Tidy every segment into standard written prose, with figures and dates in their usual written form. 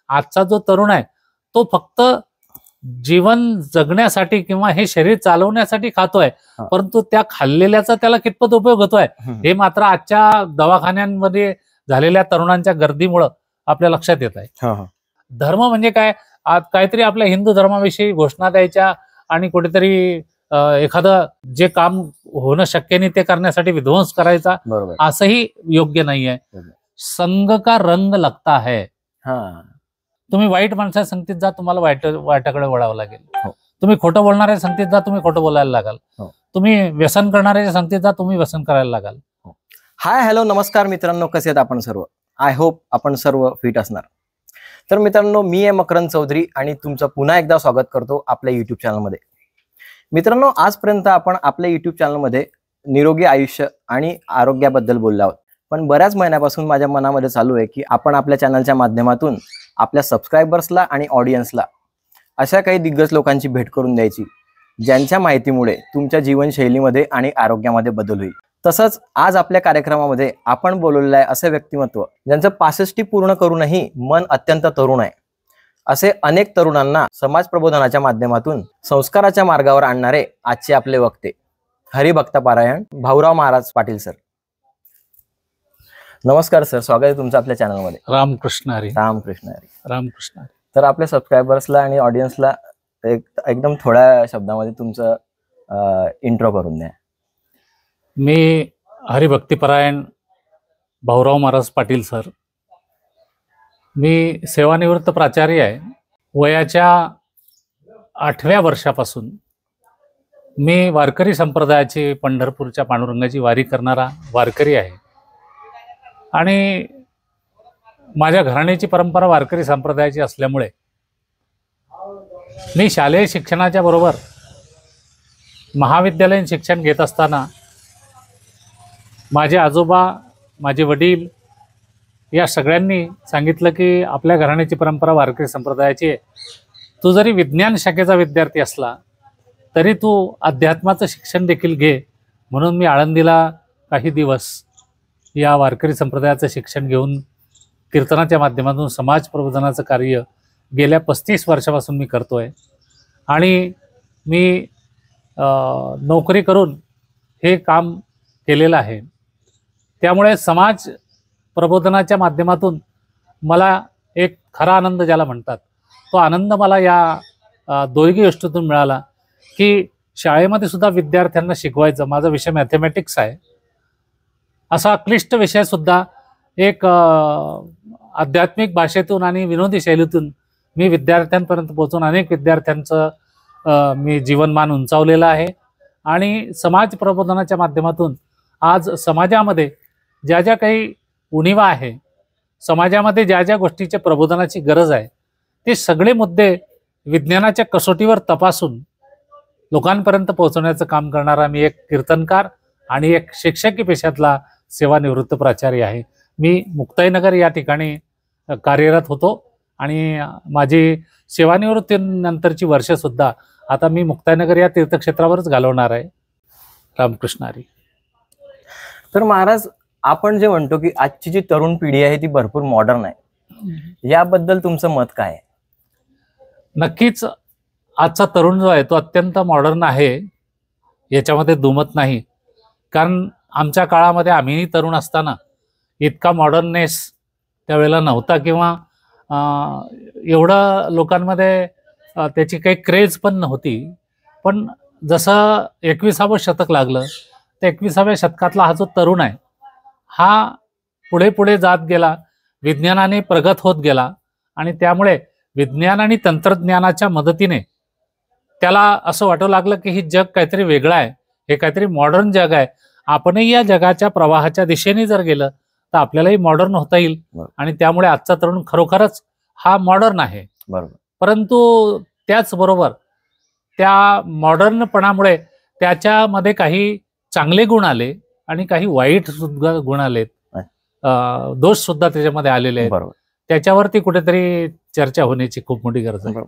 आजचा जो तरुण आहे तो फक्त जीवन जगण्यासाठी किंवा हे शरीर चालवण्यासाठी खातोय, परंतु त्या खाल्लेल्याचा त्याला कितपत उपयोग होतोय हे मात्र आजच्या दवाखान्यांमध्ये झालेल्या तरुणांच्या गर्दीमुळं आपल्या लक्षात येत आहे. धर्म म्हणजे काय, काहीतरी आपल्या हिंदू धर्माविषयी घोषणा द्यायच्या आणि कुठेतरी एखादं जे काम होणं शक्य नाही ते करण्यासाठी विध्वंस करायचा, असंही योग्य नाहीये. संग का रंग लगता है. तुम्ही वाईट माणसाच्या संगतीत जा, तुम्हाला वाईटाकडे वळावं लागेल. तुम्ही खोटं बोलणाऱ्या संगतीत जा, तुम्ही खोटं बोलायला लागाल. तुम्ही व्यसन करणाऱ्याच्या संगतीत जा, तुम्ही व्यसन करायला लागाल. हाय हॅलो नमस्कार मित्रांनो, कसे आहेत आपण सर्व? आय होप आपण सर्व फिट असणार. तर मित्रांनो, मी आहे मकरंद चौधरी आणि तुमचं पुन्हा एकदा स्वागत करतो आपल्या युट्यूब चॅनलमध्ये. मित्रांनो, आजपर्यंत आपण आपल्या युट्यूब चॅनलमध्ये निरोगी आयुष्य आणि आरोग्याबद्दल बोललो आहोत. पण बऱ्याच महिन्यापासून माझ्या मनामध्ये चालू आहे की आपण आपल्या चॅनलच्या माध्यमातून आपल्या सबस्क्रायबर्सला आणि ऑडियन्सला अशा काही दिग्गज लोकांची भेट करून द्यायची, ज्यांच्या माहितीमुळे तुमच्या जीवनशैलीमध्ये आणि आरोग्यामध्ये बदल होईल. तसंच आज आपल्या कार्यक्रमामध्ये आपण बोलवलेलं आहे असे व्यक्तिमत्व ज्यांचं 65 पूर्ण करूनही मन अत्यंत तरुण आहे. असे अनेक तरुणांना समाज प्रबोधनाच्या माध्यमातून संस्काराच्या मार्गावर आणणारे आजचे आपले वक्ते हरिभक्तपरायण भाऊराव महाराज पाटील सर. नमस्कार सर, स्वागत आहे तुमचं आपल्या चॅनलमध्ये. रामकृष्ण हरी. रामकृष्ण हरी. रामकृष्ण हरी. तर आपल्या सबस्क्रायबर्सला आणि ऑडियन्सला एकदम थोड्या शब्दामध्ये तुमचं इंट्रो करून द्या. मी हरिभक्तिपरायण भाऊराव महाराज पाटील सर. मी सेवानिवृत्त प्राचार्य आहे. वयाच्या 8व्या वर्षापासून मी वारकरी संप्रदायाची पंढरपूरच्या पांडुरंगाची वारी करणारा वारकरी आहे आणि माझ्या घराण्याची परंपरा वारकरी संप्रदायाची असल्यामुळे मी शालेय शिक्षणाच्या बरोबर महाविद्यालयीन शिक्षण घेत असताना माझे आजोबा, माझे वडील या सगळ्यांनी सांगितलं की आपल्या घराण्याची परंपरा वारकरी संप्रदायाची आहे. तू जरी विज्ञान शाखेचा विद्यार्थी असला तरी तू अध्यात्माचं शिक्षण देखील घे. म्हणून मी आळंदीला काही दिवस या वारकरी संप्रदायाचं शिक्षण घेऊन कीर्तनाच्या माध्यमातून समाज प्रबोधनाचं कार्य गेल्या 35 वर्षापासून मी करतोय आणि मी नोकरी करून हे काम केलेलं आहे. त्यामुळे समाज प्रबोधनाच्या माध्यमातून मला एक खरा आनंद ज्याला म्हणतात तो आनंद मला या दोघी गोष्टीतून मिळाला की शाळेमध्ये सुद्धा विद्यार्थ्यांना शिकवायचं. माझा विषय मॅथमॅटिक्स आहे. असा क्लिष्ट विषय सुद्धा एक आध्यात्मिक भाषेतून आणि विनोदी शैलीतून मी विद्यार्थ्यांपर्यंत पोहोचून अनेक विद्यार्थ्यांचं मी जीवनमान उंचावलेलं आहे आणि समाज प्रबोधनाच्या माध्यमातून आज समाजामध्ये ज्या ज्या काही उणिवा आहे, समाजामध्ये ज्या ज्या गोष्टीच्या प्रबोधनाची गरज आहे, ते सगळे मुद्दे विज्ञानाच्या कसोटीवर तपासून लोकांपर्यंत पोहोचवण्याचं काम करणारा मी एक कीर्तनकार आणि एक शिक्षकी पेशातला सेवानिवृत्त प्राचार्य आहे. मी मुक्ताईनगर या ठिकाणी कार्यरत होतो आणि माझी सेवानिवृत्तीनंतरची वर्षसुद्धा आता मी मुक्ताईनगर या तीर्थक्षेत्रावरच घालवणार आहे. रामकृष्ण हरी. तर महाराज, आपण जे म्हणतो की आजची जी तरुण पिढी आहे ती भरपूर मॉडर्न आहे, याबद्दल तुमचं मत काय आहे? नक्कीच आजचा तरुण जो आहे तो अत्यंत मॉडर्न आहे, याच्यामध्ये दुमत नाही. कारण आमच्या काळामध्ये आम्हीही तरुण असताना इतका मॉडर्ननेस त्यावेळेला नव्हता किंवा एवढं लोकांमध्ये त्याची काही क्रेज पण नव्हती. पण जसं 21वं शतक लागलं तर 21व्या शतकातला हा जो तरुण आहे हा पुढे पुढे जात गेला, विज्ञानाने प्रगत होत गेला आणि त्यामुळे विज्ञान आणि तंत्रज्ञानाच्या मदतीने त्याला असं वाटू लागलं की ही जग काहीतरी वेगळं आहे, हे काहीतरी मॉडर्न जग आहे. आपणही या जगाच्या प्रवाहाच्या दिशेने जर गेलं तर आपल्यालाही मॉडर्न होता येईल आणि त्यामुळे आजचा तरुण खरोखरच हा मॉडर्न आहे. परंतु त्याचबरोबर त्या मॉडर्नपणामुळे त्याच्यामध्ये काही चांगले गुण आले आणि काही वाईट सुद्धा गुण आलेत, दोष सुद्धा त्याच्यामध्ये आलेले आहेत. त्याच्यावरती कुठेतरी चर्चा होण्याची खूप मोठी गरज आहे.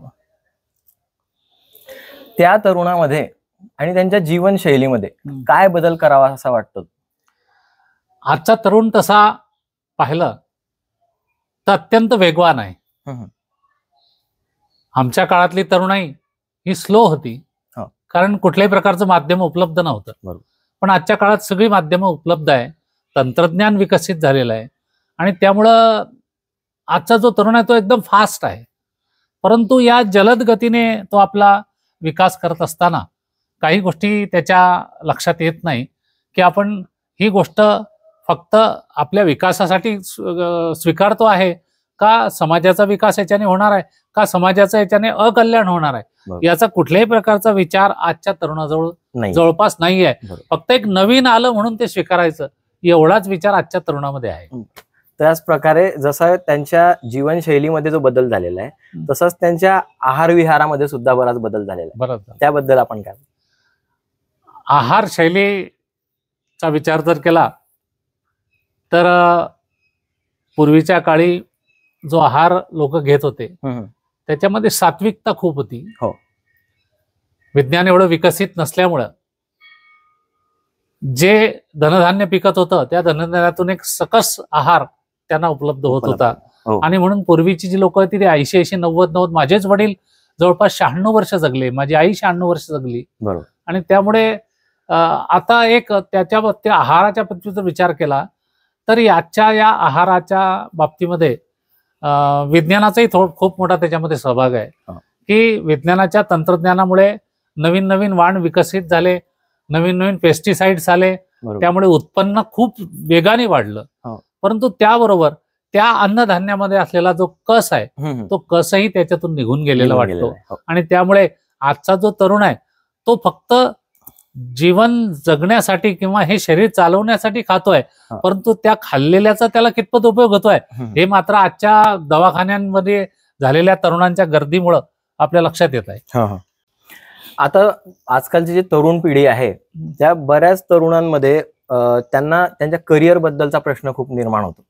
त्या तरुणामध्ये आणि त्यांच्या जीवनशैलीमध्ये काय बदल करावा असं वाटतं? आजचा तरुण तसा पाहिलं तर अत्यंत वेगवान आहे. आमच्या काळातली तरुणाई ही स्लो होती, हो. कारण कुठल्याही प्रकारचं माध्यम उपलब्ध नव्हतं. बरोबर. पण आजच्या काळात सगळी माध्यमं उपलब्ध आहे, तंत्रज्ञान विकसित झालेलं आहे आणि त्यामुळं आजचा जो तरुण आहे तो एकदम फास्ट आहे. परंतु या जलद गतीने तो आपला विकास करत असताना काही गोष्टी त्याच्या लक्षात येत नाही की आपण ही गोष्ट फक्त आपल्या विकासासाठी स्वीकारतो आहे का समाजाचा विकास याच्याने होणार आहे का समाजाचं याच्याने अकल्याण होणार आहे, बरोबर. याचा कुठल्याही प्रकारचा विचार आजच्या तरुणाजवळ नाही. जवळपास नाही आहे. बरोबर. फक्त एक नवीन आलं म्हणून ते स्वीकारायचं एवढाच विचार आजच्या तरुणामध्ये आहे. त्याच प्रकारे जसा त्यांच्या जीवनशैलीमध्ये जो बदल झालेला आहे तसंच त्यांच्या आहार विहारामध्ये सुद्धा बराच बदल झालेला आहे. बरोबर. त्याबद्दल आपण काय? आहार शैलीचा विचार जर केला तर पूर्वीच्या काळी जो आहार लोक घेत होते त्याच्यामध्ये सात्विकता खूप होती. हो. विज्ञान एवढं विकसित नसल्यामुळं जे धनधान्य पिकत होतं त्या धनधान्यातून एक सकस आहार त्यांना उपलब्ध होत होता. हो. आणि म्हणून पूर्वीची जी लोक होती ती 80, 90, माझेच वडील जवळपास 96 वर्ष जगले, माझी आई 96 वर्ष जगली. बरोबर. आणि त्यामुळे आता एक त्या आहाराच्या पद्धतीचा विचार केला तर याच्या या आहाराच्या बाबतीमध्ये विज्ञानाचाही खूप मोठा त्याच्यामध्ये सहभाग आहे. की विज्ञानाच्या तंत्रज्ञानामुळे नवीन नवीन वाण विकसित झाले, नवीन नवीन पेस्टिसाइड्स आले, त्यामुळे उत्पन्न खूप वेगाने वाढलं. परंतु त्याबरोबर त्या अन्नधान्यामध्ये असलेला जो कस आहे तो कसही त्याच्यातून निघून गेलेला वाटतो. आणि त्यामुळे आजचा जो तरुण आहे तो फक्त जीवन जगण्यासाठी किंवा हे शरीर चालवण्यासाठी खातोय, परंतु त्या खाल्लेल्याचा त्याला कितपत उपयोग होतोय हे मात्र आजच्या दवाखान्यांमध्ये झालेल्या तरुणांच्या गर्दीमुळं आपल्या लक्षात येत आहे. आता आजकालची जी तरुण पिढी आहे त्या बऱ्याच तरुणांमध्ये त्यांना त्यांच्या करिअर बद्दलचा प्रश्न खूप निर्माण होतो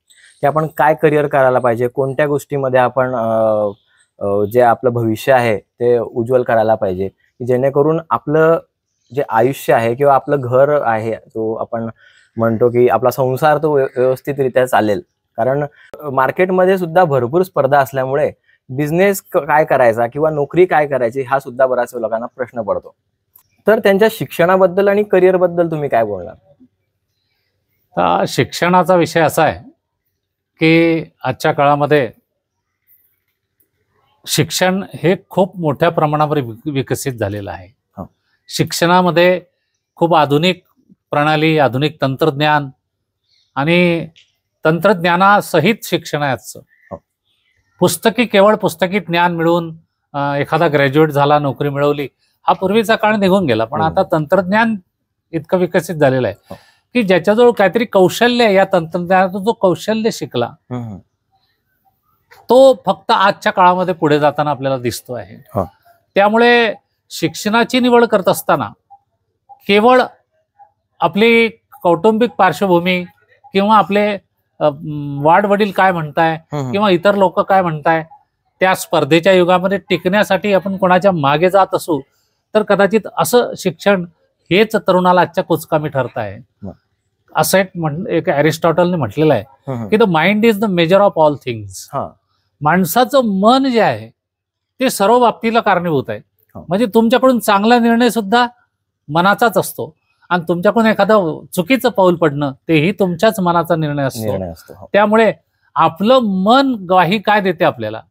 की आपण काय करिअर करायला पाहिजे, कोणत्या गोष्टीमध्ये आपण जे आपलं भविष्य आहे ते उज्ज्वल करायला पाहिजे की जेणेकरून आपलं जे आयुष्य आहे किंवा आपलं घर आहे जो आपण म्हणतो की आपला संसार तो व्यवस्थितरित्या चालेल. कारण मार्केटमध्ये सुद्धा भरपूर स्पर्धा असल्यामुळे बिझनेस काय करायचा किंवा नोकरी काय करायची हा सुद्धा बऱ्याच लोकांना प्रश्न पडतो. तर त्यांच्या शिक्षणाबद्दल आणि करिअर बद्दल तुम्ही काय बोलणार? तर शिक्षणाचा विषय असा आहे की आजच्या काळामध्ये शिक्षण हे खूप मोठ्या प्रमाणावर विकसित झालेलं आहे. शिक्षणामध्ये खूप आधुनिक प्रणाली, आधुनिक तंत्रज्ञान आणि तंत्रज्ञानासहित शिक्षण आहे आजचं. केवळ पुस्तकी ज्ञान मिळवून एखादा ग्रॅज्युएट झाला, नोकरी मिळवली, हा पूर्वीचा काळ निघून गेला. पण आता तंत्रज्ञान इतकं विकसित झालेलं आहे की ज्याच्याजवळ काहीतरी कौशल्य आहे, या तंत्रज्ञानातून जो कौशल्य शिकला तो फक्त आजच्या काळामध्ये पुढे जाताना आपल्याला दिसतो आहे. त्यामुळे शिक्षणाची निवड करत असताना केवळ आपली कौटुंबिक पार्श्वभूमी किंवा आपले वाडवडील काय म्हणताय किंवा इतर लोक काय म्हणताय त्या स्पर्धेच्या युगामध्ये टिकण्यासाठी आपण कोणाच्या मागे जात असू तर कदाचित असं शिक्षण हेच तरुणाला आजच्या कुचकामी ठरत आहे. असं एक अरिस्टॉटलने म्हटलेलं आहे की the mind is the measure of all things. माणसाचं मन जे आहे ते सर्व बाबतीला कारणीभूत आहे. म्हणजे तुमच्याकडून चांगला निर्णय सुद्धा मनाचाच असतो आणि तुमच्याकडून एखादं चुकीचं पाऊल पडणं तेही तुमच्याच मनाचा निर्णय असतो. त्यामुळे आपलं मन ग्वाही काय देते आपल्याला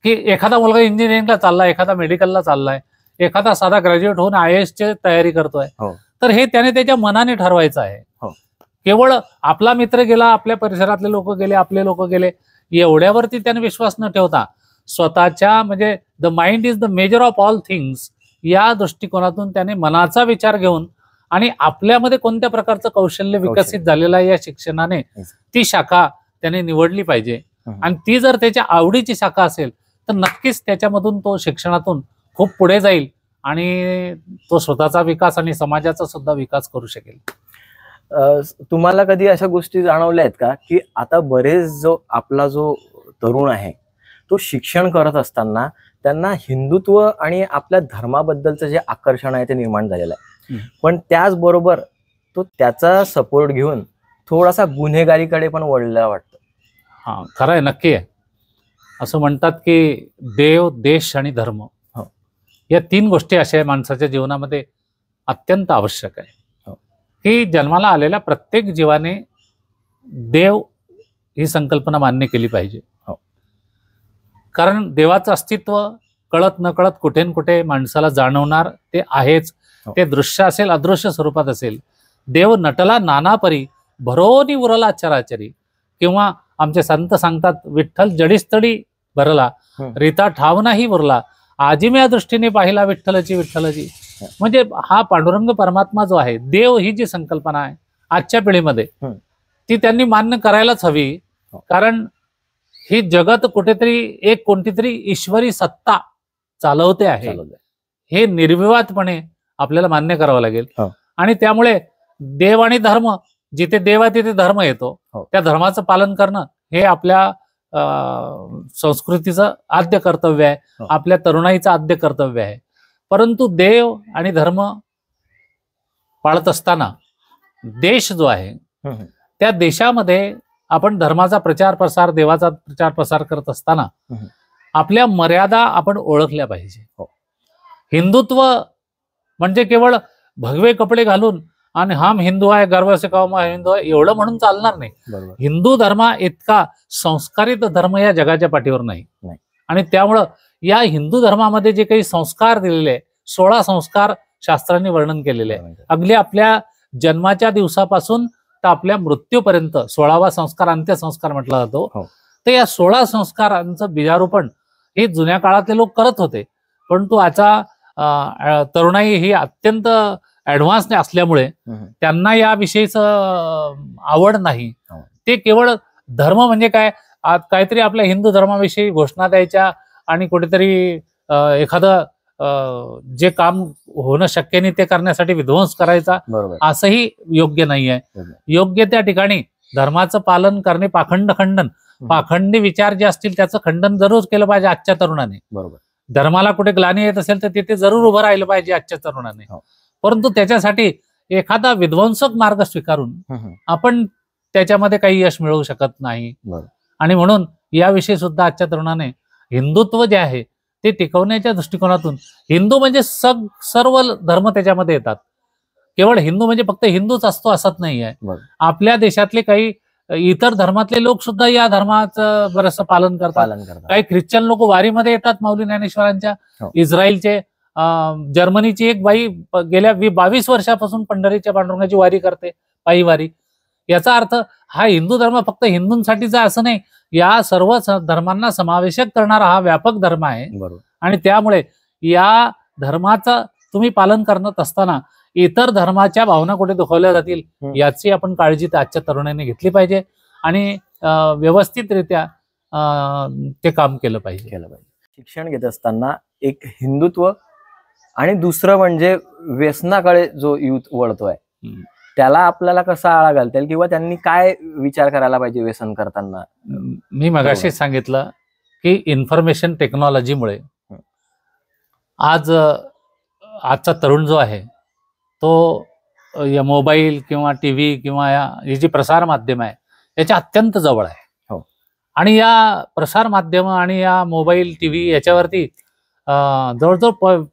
की एखादा मुलगा इंजिनिअरिंगला चाललाय, एखादा मेडिकलला चाललाय, एखादा साधा ग्रॅज्युएट होऊन IAS ची तयारी करतोय, तर हे त्याने त्याच्या मनाने ठरवायचं आहे. केवळ आपला मित्र गेला, आपल्या परिसरातले लोक गेले, आपले लोक गेले एवढ्यावरती त्याने विश्वास न ठेवता स्वतःच्या म्हणजे the mind is the measure of all things या दृष्टिकोनातून त्याने मनाचा विचार घेऊन आणि आपल्यामध्ये कोणत्या प्रकारचं कौशल्य विकसित झालेलं आहे या शिक्षणाने ती शाखा त्याने निवडली पाहिजे. आणि ती जर त्याच्या आवडीची शाखा असेल तर नक्कीच त्याच्यामधून तो शिक्षणातून खूप पुढे जाईल आणि तो स्वतःचा विकास आणि समाजाचा सुद्धा विकास करू शकेल. तुम्हाला कधी अशा गोष्टी जाणवल्या आहेत का की आता बरेच आपला जो तरुण आहे तो शिक्षण करत असताना त्यांना हिंदुत्व आणि आपल्या धर्माबद्दलचं जे आकर्षण आहे ते निर्माण झालेलं आहे, पण त्याचबरोबर तो त्याचा सपोर्ट घेऊन थोडासा गुन्हेगारीकडे पण वळलेला वाटतं? खरं आहे, नक्की आहे. असं म्हणतात की देव, देश आणि धर्म हो. या 3 गोष्टी अशा माणसाच्या जीवनामध्ये अत्यंत आवश्यक आहे. हो. की जन्माला आलेल्या प्रत्येक जीवाने देव ही संकल्पना मान्य केली पाहिजे. हो. कारण देवाचं अस्तित्व कळत न कळत कुठे न कुठे माणसाला जाणवणार ते आहेच. हो. ते दृश्य असेल, अदृश्य स्वरूपात असेल. देव नटला नाना परी, भरोनी उरला चराचरी. किंवा आमचे संत सांगतात, विठ्ठल जडीस्थळी भरला, रीता ठाव नाही उरला, आजिम्या दृष्टीने पाहिला विठ्ठलची विठ्ठलची. म्हणजे हा पांडुरंग परमात्मा जो आहे, देव ही जी संकल्पना आहे आजच्या पिढीमध्ये, ती त्यांनी मान्य करायलाच हवी. कारण ही जगत कुठेतरी एक कोणतीतरी ईश्वरी सत्ता चालवते आहे, हे निर्विवादपणे आपल्याला मान्य करावं लागेल. आणि त्यामुळे देव आणि धर्म, जिथे देव आहे तिथे धर्म येतो. त्या धर्माचं पालन करणं हे आपल्या संस्कृतीचं आद्य कर्तव्य आहे, आपल्या तरुणाईचं आद्य कर्तव्य आहे. परंतु देव आणि धर्म पाळत असताना देश जो आहे, त्या देशामध्ये आपण धर्माचा प्रचार प्रसार, देवाचा प्रचार प्रसार करत असताना आपल्या मर्यादा आपण ओळखल्या पाहिजे. हिंदुत्व म्हणजे केवळ भगवे कपडे घालून आणि हम हिंदू आहे, गर्व से कहो मैं हिंदू आहे, एवढं म्हणून चालणार नाही. हिंदू धर्मा इतका संस्कारित धर्म या जगाच्या पाठीवर नाही. आणि त्यामुळं या हिंदू धर्मामध्ये जे काही संस्कार दिलेले आहे, 16 संस्कार शास्त्रांनी वर्णन केलेले आहे. अगदी आपल्या जन्माच्या दिवसापासून तर आपल्या मृत्यूपर्यंत 16वा संस्कार अंत्यसंस्कार म्हटला जातो. तर या 16 संस्कारांचं बीजारोपण हे जुन्या काळातले लोक करत होते. परंतु आता तरुणाई ही अत्यंत ऍडव्हान्स असल्यामुळे त्यांना याविषयीचं आवड नाही. ते केवळ धर्म म्हणजे काय, काहीतरी आपल्या हिंदू धर्माविषयी घोषणा द्यायच्या आणि कुठेतरी एखादं जे काम होणं शक्य नाही ते करण्यासाठी विध्वंस करायचा, असंही योग्य नाही आहे. योग्य त्या ठिकाणी धर्माचं पालन करणे, पाखंड खंडन, पाखंडी विचार जे असतील त्याचं खंडन जरूर केलं पाहिजे आजच्या तरुणाने. धर्माला कुठे ग्लानी येत असेल तर तिथे जरूर उभं राहिलं पाहिजे आजच्या तरुणाने. परंतु त्याच्यासाठी एखादा विध्वंसक मार्ग स्वीकारून आपण त्याच्यामध्ये काही यश मिळवू शकत नाही. आणि म्हणून याविषयी सुद्धा आजच्या तरुणाने हिंदुत्व जे आहे ते टिकवण्याच्या दृष्टिकोनातून, हिंदू म्हणजे सर्व धर्म त्याच्यामध्ये येतात. केवळ हिंदू म्हणजे फक्त हिंदूच असतो असत नाही आहे. आपल्या देशातले काही इतर धर्मातले लोक सुद्धा या धर्माचं बरंचसं पालन करतात. काही ख्रिश्चन लोक वारीमध्ये येतात माऊली ज्ञानेश्वरांच्या. इस्रायलचे, जर्मनीची एक बाई गेल्या 22 वर्षापासून पंढरीच्या पांडुरंगाची वारी करते, पायी वारी. याचा अर्थ हा हिंदू धर्म फक्त हिंदूंसाठीचा असं नाही, या सर्व धर्मांना समावेशक करणारा हा व्यापक धर्म आहे. आणि त्यामुळे या धर्माचं तुम्ही पालन करत असताना इतर धर्माच्या भावना कुठे दुखावल्या जातील याची आपण काळजी आजच्या तरुणांनी घेतली पाहिजे आणि व्यवस्थितरित्या ते काम केलं पाहिजे. शिक्षण घेत असताना एक हिंदुत्व आणि दुसरं म्हणजे व्यसनाकडे जो युथ वळतोय, त्याला आपल्याला कसा आळा घालता येईल किंवा त्यांनी काय विचार करायला पाहिजे व्यसन करताना? मी मगाशी सांगितलं की इन्फॉर्मेशन टेक्नॉलॉजीमुळे आजचा तरुण जो आहे तो या मोबाईल किंवा टीव्ही किंवा ही जी प्रसार माध्यम आहे याच्या अत्यंत जवळ आहे. आणि या प्रसार माध्यम आणि या मोबाईल टीव्ही याच्यावरती जवळजवळ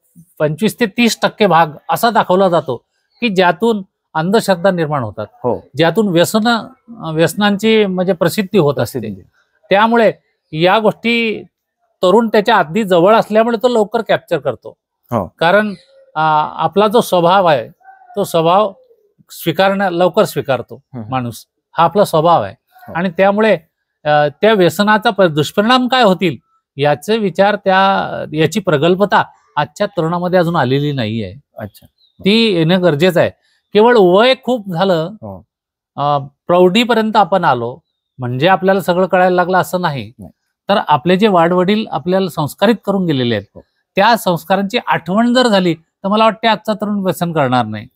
25 ते 30% भाग असा दाखवला जातो की ज्यातून अंधश्रद्धा निर्माण होतात, ज्यातून व्यसनांची म्हणजे प्रसिद्धी होत असते. त्यामुळे या गोष्टी तरुण त्याच्या अगदी जवळ असल्यामुळे तो लवकर कॅप्चर करतो. कारण आपला जो स्वभाव आहे तो स्वभाव लवकर स्वीकारतो माणूस, हा आपला स्वभाव आहे. आणि त्यामुळे त्या व्यसनाचा दुष्परिणाम काय होतील याचे विचार, याची प्रगल्भता आजच्या तरुणामध्ये अजून आलेली नाहीये. ती येणं गरजेचं आहे. केवळ वय खूप झालं, प्रौढीपर्यंत आपण आलो म्हणजे आपल्याला सगळं कळायला लागलं असं नाही. तर आपले जे वाडवडील आपल्याला संस्कारित करून गेलेले आहेत त्या संस्कारांची आठवण जर झाली तर मला वाटते आजचा तरुण व्यसन करणार नाही.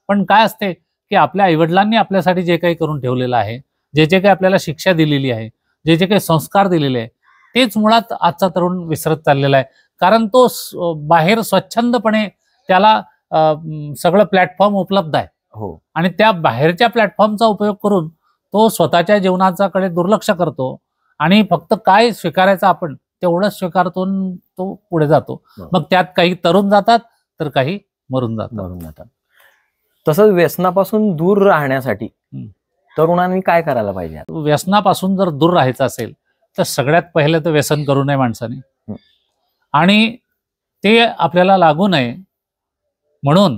पण काय असते की आपल्या आईवडिलांनी आपल्यासाठी जे काही करून ठेवलेलं आहे, जे काही आपल्याला शिक्षा दिलेली आहे, जे काही संस्कार दिलेले आहे, तेच मुळात आजचा तरुण विसरत चाललेला आहे. कारण तो बाहेर स्वच्छंदपणे त्याला सगळं प्लॅटफॉर्म उपलब्ध आहे आणि त्या बाहेरच्या प्लॅटफॉर्मचा उपयोग करून तो स्वतःच्या जीवनाच्याकडे दुर्लक्ष करतो आणि फक्त काय स्वीकारायचं आपण तेवढंच स्वीकारतो आणि तो पुढे जातो. मग त्यात काही तरुण जातात तर काही मरून जातात. तसंच व्यसनापासून दूर राहण्यासाठी तरुणांनी काय करायला पाहिजे? व्यसनापासून जर दूर राहायचं असेल तर सगळ्यात पहिलं तर व्यसन करू नये माणसाने, आणि ते आपल्याला लागू नये म्हणून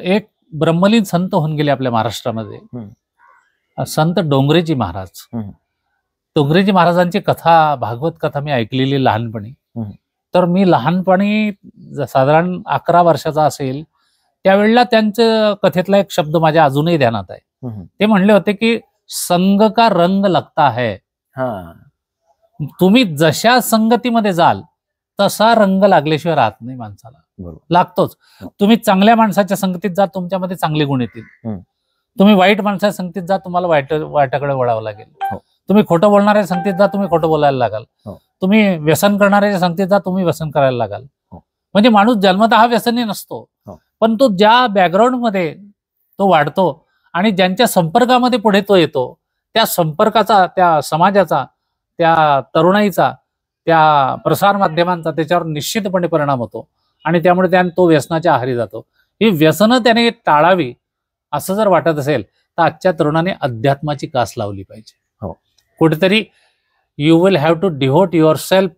एक ब्रह्मलीन संत होऊन गेले आपल्या महाराष्ट्रामध्ये, संत डोंगरेजी महाराज. डोंगरेजी महाराजांची कथा, भागवत कथा मी ऐकलेली लहानपणी. तर मी लहानपणी साधारण 11 वर्षाचा असेल त्यावेळेला त्यांच्या कथेतला एक शब्द माझ्या अजूनही ध्यानात आहे. ते म्हणले होते की संग का रंग लगता है. तुम्ही जशा संगतीमध्ये जाल तसा रंग लागल्याशिवाय राहत नाही माणसाला, लागतोच. तुम्ही चांगल्या माणसाच्या संगतीत जा, तुमच्यामध्ये चांगले गुण येतील. तुम्ही वाईट माणसाच्या संगतीत जा, तुम्हाला वाईटाकडे वळावं लागेल. तुम्ही खोटं बोलणाऱ्या संगतीत जा, तुम्ही खोटं बोलायला लागाल. तुम्ही व्यसन करणाऱ्या संगतीत जा, तुम्ही व्यसन करायला लागाल. म्हणजे माणूस जन्मतः हा व्यसनी नसतो, पण तो ज्या बॅकग्राऊंड मध्ये तो वाढतो आणि ज्यांच्या संपर्कामध्ये पुढे तो येतो, त्या संपर्काचा, त्या समाजाचा, त्या तरुणाईचा, त्या प्रसार माध्यमांचा त्याच्यावर निश्चितपणे परिणाम होतो आणि त्यामुळे त्याने तो व्यसनाच्या आहारी जातो. ही व्यसनं त्याने टाळावी असं जर वाटत असेल तर आजच्या तरुणाने अध्यात्माची कास लावली पाहिजे. कुठेतरी you will have to devote your self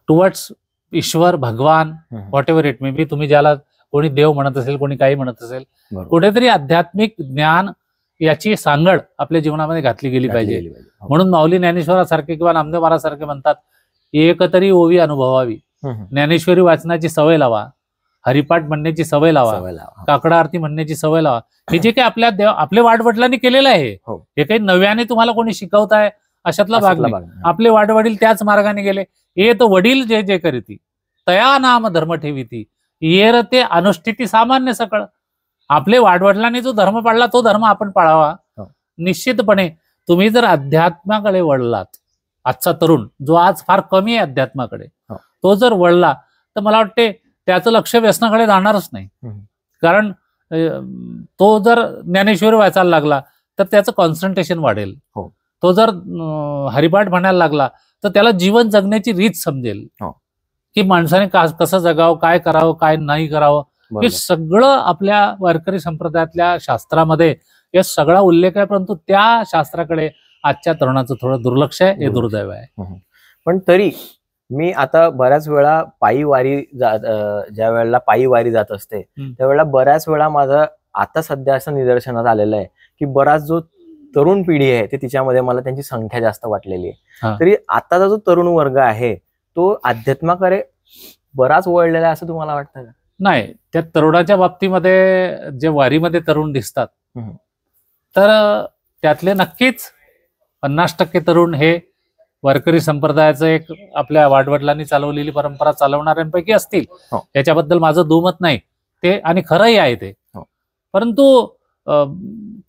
towards Ishwar, Bhagwan, whatever it may be. तुम्ही ज्याला कोणी देव म्हणत असेल, कोणी काही म्हणत असेल, कुठेतरी आध्यात्मिक ज्ञान याची सांगड आपल्या जीवनामध्ये घातली गेली पाहिजे. म्हणून माऊली ज्ञानेश्वरासारखे किंवा नामदेव महाराजसारखे म्हणतात, एक तरी ओवी अनुभवावी. ज्ञानेश्वरी वाचनाची सवय लावा, हरिपाठ म्हणण्याची सवय लावा, काकडा आरती म्हणण्याची सवय लावा. हे जे काही आपल्या वाडवडिलांनी केलेलं आहे, हे काही नव्याने तुम्हाला कोणी शिकवताय अशातला भाग नाही. आपले वाडवडील त्याच मार्गाने गेले. ये तो वडील जे जे करीती तया नाम धर्म ठेवीती, येर ते अनुष्ठिती सामान्य सकळ. आपले वाडवडिलांनी जो धर्म पाळला तो धर्म आपण पाळावा. निश्चितपणे तुम्ही जर अध्यात्माकडे वळलात, आजचा तरुण जो आज फार कमी आहे अध्यात्माकडे, तो जर वळला तर मला वाटते त्याचं लक्ष व्यसनाकडे जाणारच नाही. कारण तो जर ज्ञानेश्वरी वाचायला लागला तर त्याचं कॉन्सन्ट्रेशन वाढेल. तो जर हरिपाठ म्हणायला लागला तर त्याला जीवन जगण्याची रीत समजेल की माणसाने कसं जगावं, काय करावं, काय नाही करावं. हे सगळं आपल्या वारकरी संप्रदायातल्या शास्त्रामध्ये हे सगळा उल्लेख आहे, परंतु त्या शास्त्राकडे आजच्या तरुणाचं थोडं दुर्लक्ष आहे. हे दुर्दैव आहे. पण तरी मी आता बऱ्याच वेळा पायी वारी ज्या वेळेला पायी वारी जात असते त्यावेळेला बऱ्याच वेळा माझं आता सध्या असं निदर्शनात आलेलं आहे की बराच जो तरुण पिढी आहे ते तिच्यामध्ये मला त्यांची संख्या जास्त वाटलेली आहे. तरी आताचा जो तरुण वर्ग आहे तो अध्यात्माकडे बराच वळलेला आहे असं तुम्हाला वाटतं का? नाही, त्या तरुणाच्या बाबतीमध्ये जे वारीमध्ये तरुण दिसतात तर त्यातले नक्कीच 50% तरुण हे वारकरी संप्रदायाचं एक आपल्या वाडवडिलांनी चालवलेली परंपरा चालवणाऱ्यांपैकी असतील. याच्याबद्दल माझं दुमत नाही ते, आणि खरंही आहे ते. परंतु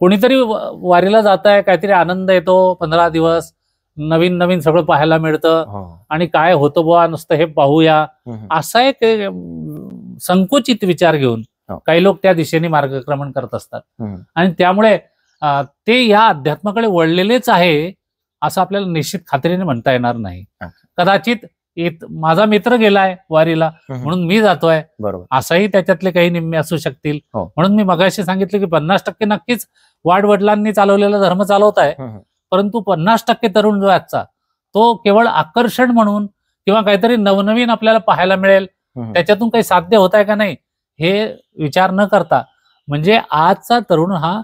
कोणीतरी वारीला जात आहे, काहीतरी आनंद येतो, 15 दिवस नवीन नवीन सगळं पाहायला मिळतं आणि काय होतं बुवा नुसतं हे पाहूया, असा एक संकुचित विचार घेऊन काही लोक त्या दिशेने मार्गक्रमण करत असतात. आणि त्यामुळे ते या अध्यात्माकडे वळलेलेच आहे असं आपल्याला निश्चित खात्रीने म्हणता येणार नाही. कदाचित माझा मित्र गेलाय वारीला म्हणून मी जातोय, असाही त्याच्यातले काही निम्मे असू शकतील. म्हणून मी मगाशी सांगितलं की 50% नक्कीच वाडवडिलांनी चालवलेला धर्म चालवत आहे, परंतु 50% तरुण जो आजचा तो केवळ आकर्षण म्हणून किंवा काहीतरी नवनवीन आपल्याला पाहायला मिळेल त्याच्यातून काही साध्य होत आहे का नाही हे विचार न करता, म्हणजे आजचा तरुण हा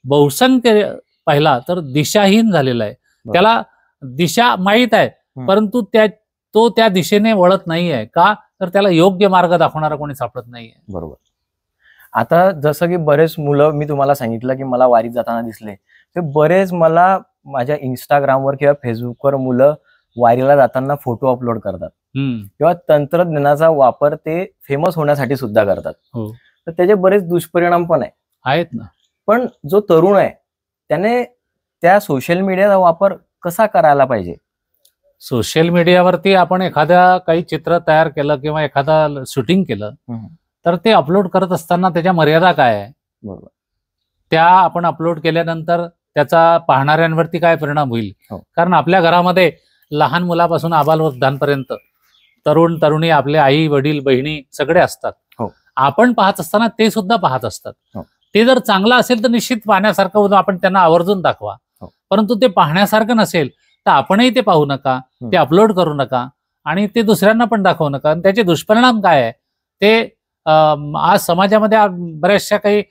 बहुसंख्य पाहिला तर दिशाहीन झालेला आहे. त्याला दिशा माहीत आहे परंतु तो त्या दिशेने वळत नाहीये. का तर त्याला योग्य मार्ग दाखवणारा कोणी सापडत नाहीये. बरोबर. आता जसं की बरेच मुलं मी तुम्हाला सांगितलं की मला वारीत जाताना दिसले, ते बरेच मला माझ्या इंस्टाग्रामवर किंवा फेसबुकवर मुलं वारीला जाताना फोटो अपलोड करतात किंवा तंत्रज्ञानाचा वापर ते फेमस होण्यासाठी सुद्धा करतात. तर त्याचे बरेच दुष्परिणाम पण आहेत ना. पण जो तरुण आहे त्याने त्या सोशल मीडियाचा वापर कसा करायला पाहिजे? सोशल मीडियावरती आपण एखाद्या काही चित्र तयार केलं किंवा एखादा शूटिंग केलं तर ते अपलोड करत असताना त्याच्या मर्यादा काय आहे? बरोबर. त्या आपण अपलोड केल्यानंतर त्याचा पाहणाऱ्यांवरती काय परिणाम होईल. कारण आपल्या घरामध्ये लहान मुलापासून आबालवृद्धांपर्यंत तरुण तरुणी, आपले आई वडील बहिणी सगळे असतात. आपण पाहत असताना ते सुद्धा पाहत असतात. ते जर चांगलं असेल तर निश्चित पाहण्यासारखं आपण त्यांना आवर्जून दाखवा. परंतु ते पाहण्यासारखं नसेल तर आपणही ते पाहू नका, ते अपलोड करू नका आणि ते दुसऱ्यांना पण दाखवू नका. आणि त्याचे दुष्परिणाम काय आहे ते आज समाजामध्ये बऱ्याचशा काही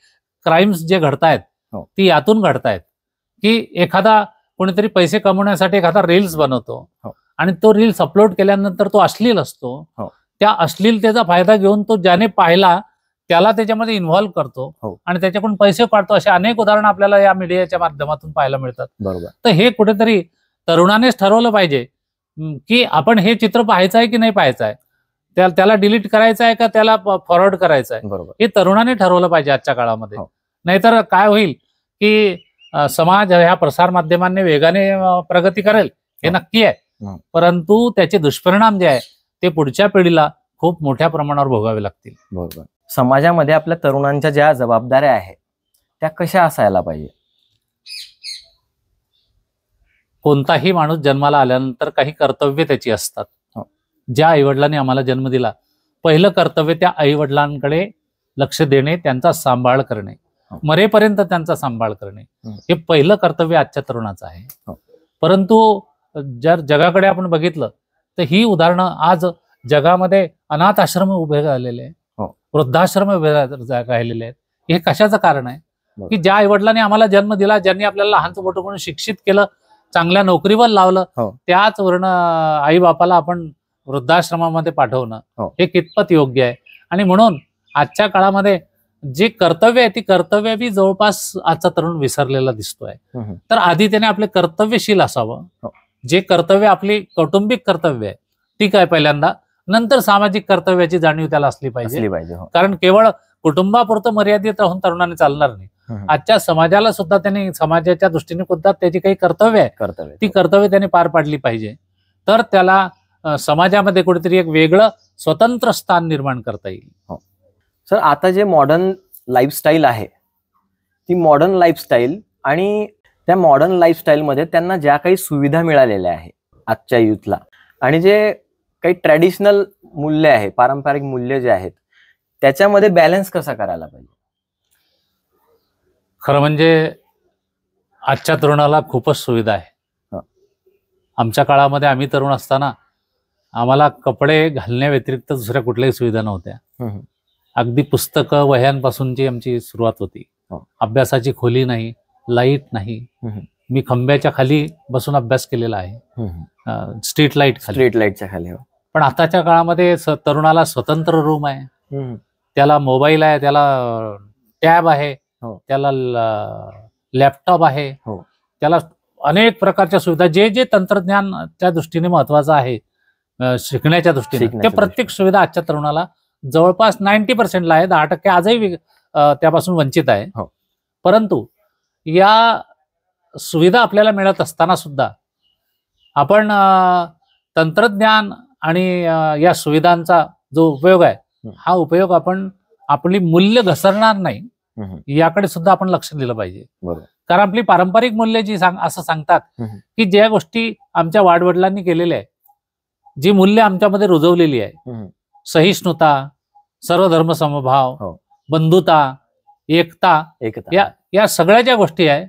क्राईम्स जे घडतायत ती यातून घडतायत की एखादा कोणीतरी पैसे कमवण्यासाठी एखादा रील्स बनवतो आणि तो रील्स अपलोड केल्यानंतर तो अश्लील असतो. त्या अश्लीलतेचा फायदा घेऊन तो ज्याने पाहिला त्याला त्याच्यामध्ये इन्व्हॉल्व्ह करतो आणि त्याच्याकडून पैसे काढतो. असे अनेक उदाहरणं आपल्याला या मीडियाच्या माध्यमातून पाहायला मिळतात. तर हे कुठेतरी तरुणानेच ठरवलं पाहिजे की आपण हे चित्र पाहायचं आहे की नाही पाहायचं आहे, त्याला डिलीट करायचं आहे का त्याला फॉरवर्ड करायचं आहे, हे तरुणाने ठरवलं पाहिजे आजच्या काळामध्ये. नाहीतर काय होईल की समाज ह्या प्रसार माध्यमांनी वेगाने प्रगती करेल हे नक्की आहे, परंतु त्याचे दुष्परिणाम जे आहे ते पुढच्या पिढीला खूप मोठ्या प्रमाणावर भोगावे लागतील. बरोबर. समाजामध्ये आपल्या तरुणांच्या ज्या जबाबदाऱ्या आहेत त्या कशा असायला पाहिजे? कोणताही माणूस जन्माला आल्यानंतर काही कर्तव्य त्याची असतात. ज्या आईवडिलांनी आम्हाला जन्म दिला पहिलं कर्तव्य त्या आईवडिलांकडे लक्ष देणे, त्यांचा सांभाळ करणे, मरेपर्यंत त्यांचा सांभाळ करणे हे पहिलं कर्तव्य आजच्या तरुणाचं आहे. परंतु जर जगाकडे आपण बघितलं तर ही उदाहरणं आज जगामध्ये अनाथ आश्रम उभे राहिलेले आहेत, वृद्धाश्रम उभे राहिलेले आहेत. हे कशाचं कारण आहे की ज्या आईवडिलांनी आम्हाला जन्म दिला, ज्यांनी आपल्याला लहानचं मोठं करून शिक्षित केलं, चांगल्या नोकरीवर लावलं, त्याच वर्ण आई बापाला आपण वृद्धाश्रमामध्ये पाठवणं हे कितपत योग्य आहे. आणि म्हणून आजच्या काळामध्ये जे कर्तव्य आहे ती कर्तव्य बी जवळपास आजचा तरुण विसरलेला दिसतोय. तर आधी त्याने आपले कर्तव्यशील असावं. जे कर्तव्य आपली कौटुंबिक कर्तव्य आहे ती काय पहिल्यांदा, नंतर सामाजिक कर्तव्याची जाणीव त्याला असली पाहिजे. कारण केवळ कुटुंबापुरतं मर्यादित राहून तरुणाने चालणार नाही. आजच्या समाजाला सुद्धा त्यांनी समाजाच्या दृष्टीने सुद्धा त्याची काही कर्तव्य आहे ती कर्तव्य त्याने पार पाडली पाहिजे. तर त्याला समाजामध्ये कुठेतरी एक वेगळं स्वतंत्र स्थान निर्माण करता येईल. सर, आता जे मॉडर्न लाईफस्टाईल आहे ती मॉडर्न लाईफस्टाईल आणि त्या मॉडर्न लाईफस्टाईलमध्ये त्यांना ज्या काही सुविधा मिळालेल्या आहे आजच्या युथला आणि जे काही ट्रॅडिशनल मूल्य आहे, पारंपरिक मूल्य जे आहेत त्याच्यामध्ये बॅलन्स कसा करायला पाहिजे? खरं म्हणजे आजच्या तरुणाला खूपच सुविधा आहे. आमच्या काळामध्ये आम्ही तरुण असताना आम्हाला कपडे घालण्या व्यतिरिक्त दुसऱ्या कुठल्याही सुविधा नव्हत्या. अगदी पुस्तकं वह्यांपासूनची आमची सुरुवात होती. अभ्यासाची खोली नाही, लाईट नाही. मी खंब्याच्या खाली बसून अभ्यास केलेला आहे, स्ट्रीट लाईटच्या खाली. पण आताच्या काळामध्ये तरुणाला स्वतंत्र रूम आहे, त्याला मोबाईल आहे, त्याला टॅब आहे, त्याला लॅपटॉप आहे, त्याला अनेक प्रकारच्या सुविधा, जे जे तंत्रज्ञानच्या दृष्टीने महत्वाचं आहे शिकण्याच्या दृष्टीने ते प्रत्येक सुविधा आजच्या तरुणाला जवळपास 90% आहे. 10% आजही त्यापासून वंचित आहे. परंतु या सुविधा आपल्याला मिळत असताना सुद्धा आपण तंत्रज्ञान आणि या सुविधांचा जो उपयोग आहे हा उपयोग आपण आपली मूल्य घसरणार नाही याकडे सुद्धा आपण लक्ष दिलं पाहिजे. कारण आपली पारंपरिक मूल्य जी असं सांगतात की ज्या गोष्टी आमच्या वाडवडिलांनी केलेल्या आहे, जी मूल्य आमच्यामध्ये रुजवलेली आहे, सहिष्णुता, सर्वधर्म समभाव, बंधुता, एकता, या सगळ्या ज्या गोष्टी आहे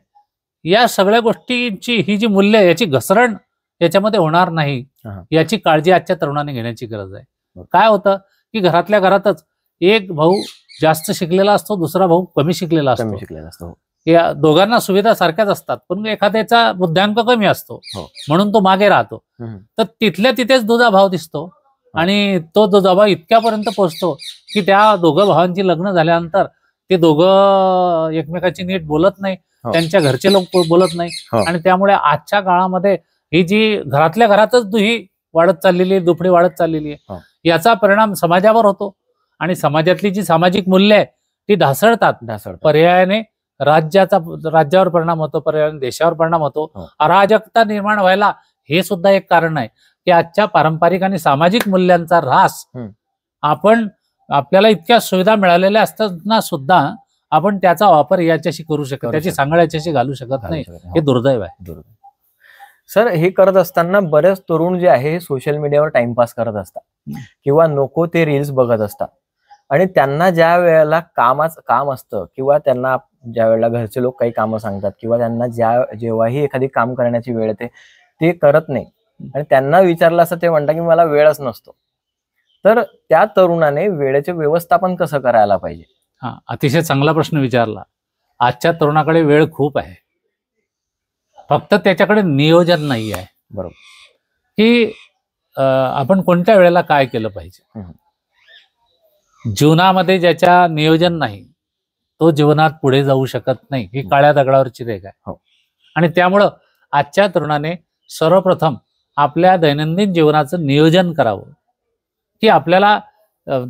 या सगळ्या गोष्टींची ही जी मूल्य याची घसरण याच्यामध्ये होणार नाही याची काळजी आजच्या तरुणाने घेण्याची गरज आहे. काय होतं की घरातल्या घरातच एक भाऊ जास्त शिकलेला असतो, दुसरा भाऊ कमी शिकलेला असतो. या दोघांना सुविधा सारख्याच असतात पण एखाद्याचा बुद्ध्यांक कमी असतो म्हणून तो मागे राहतो. तर तिथल्या तिथेच दुजाभाव दिसतो आणि तो दुजाभाव इतक्यापर्यंत पोहोचतो की त्या दोघं भावांची लग्न झाल्यानंतर ते दोघं एकमेकाची नीट बोलत नाही, त्यांच्या घरचे लोक बोलत नाही आणि त्यामुळे आजच्या काळामध्ये ही जी घरातल्या घरातच दुही वाढत चाललेली आहे, दुफडी वाढत चाललेली आहे, याचा परिणाम समाजावर होतो आणि समाजातली जी सामाजिक मूल्य आहे ती ढासळतात. पर्यायाने राज्यावर परिणाम होतो, पर्यायाने देशावर परिणाम होतो. अराजकता निर्माण व्हायला हे सुद्धा एक कारण आहे की आजच्या पारंपरिक आणि सामाजिक मूल्यांचा ऱ्हास. आपल्याला इतक्या सुविधा मिळालेल्या असताना सुद्धा आपण त्याचा वापर याच्याशी करू शकत, त्याची सांगड याच्याशी घालू शकत नाही. हे दुर्दैव आहे. सर, हे करत असताना बरेच तरुण जे आहे हे सोशल मीडियावर टाइमपास करत असतात किंवा नको ते रील्स बघत असतात, आणि त्यांना ज्या वेळेला काम असतं किंवा त्यांना ज्या वेळेला घरचे लोक काही कामं सांगतात किंवा त्यांना जेव्हाही एखादी काम करण्याची वेळ येते ते करत नाही, आणि त्यांना विचारलं असं ते म्हणतात की मला वेळच नसतो. तर त्या तरुणाने वेळेचे व्यवस्थापन कसं करायला पाहिजे? हा, अतिशय चांगला प्रश्न विचारला. आजच्या तरुणाकडे वेळ खूप आहे, फक्त त्याच्याकडे नियोजन नाही आहे. बरोबर. की आपण कोणत्या वेळेला काय केलं पाहिजे. जीवनामध्ये ज्याच्या नियोजन नाही तो जीवनात पुढे जाऊ शकत नाही, ही काळ्या दगडावरची रेघ आहे. आणि त्यामुळं आजच्या तरुणाने सर्वप्रथम आपल्या दैनंदिन जीवनाचं नियोजन करावं. की आपल्याला